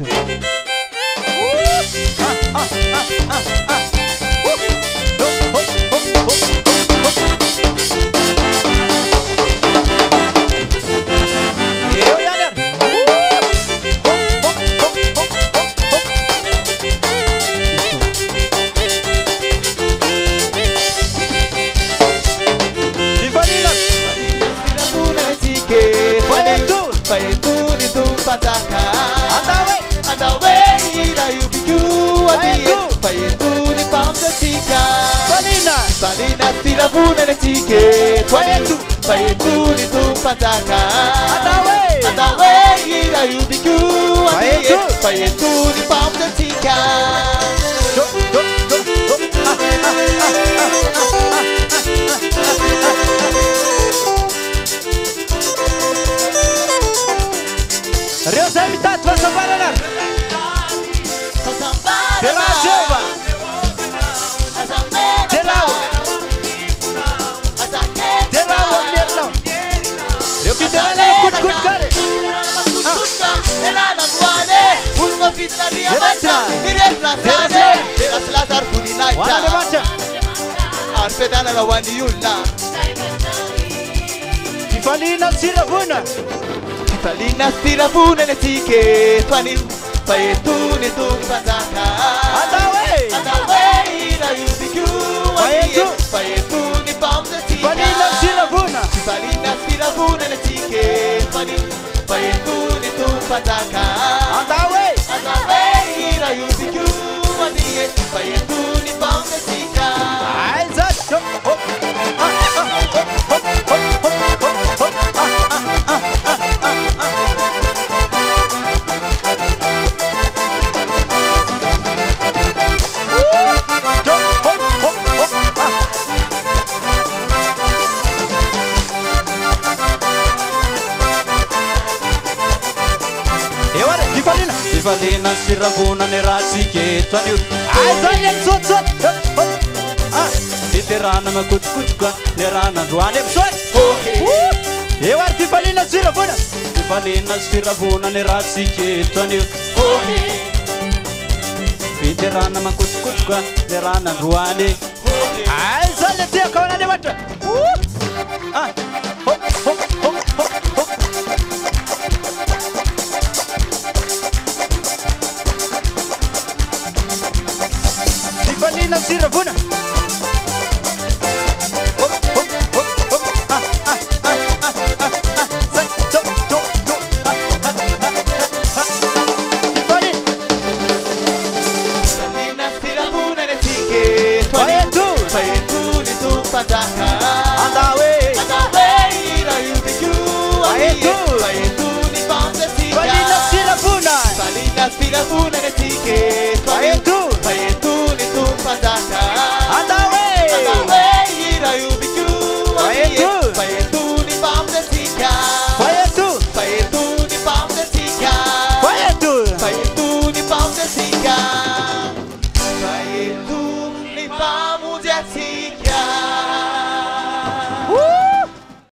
Isso. Tifalina stiravuna le tike Twanin Payetuni tumpataka Adawe ira yubiku Payetuni pamza tika Tifalina stiravuna Tifalina stiravuna le tike Twanin Payetuni tumpataka Adawe ira yubiku Payetuni pamza tika Tifalina stiravuna ne rasike Twanil Iterana makutukutuka Nerana duane Ewar Tifalina stiravuna Tifalina stiravuna ne rasike Twanil Iterana makutukutuka Nerana duane Zale tia kawana ne wata Tifalina stiravuna Payetuni tumpataka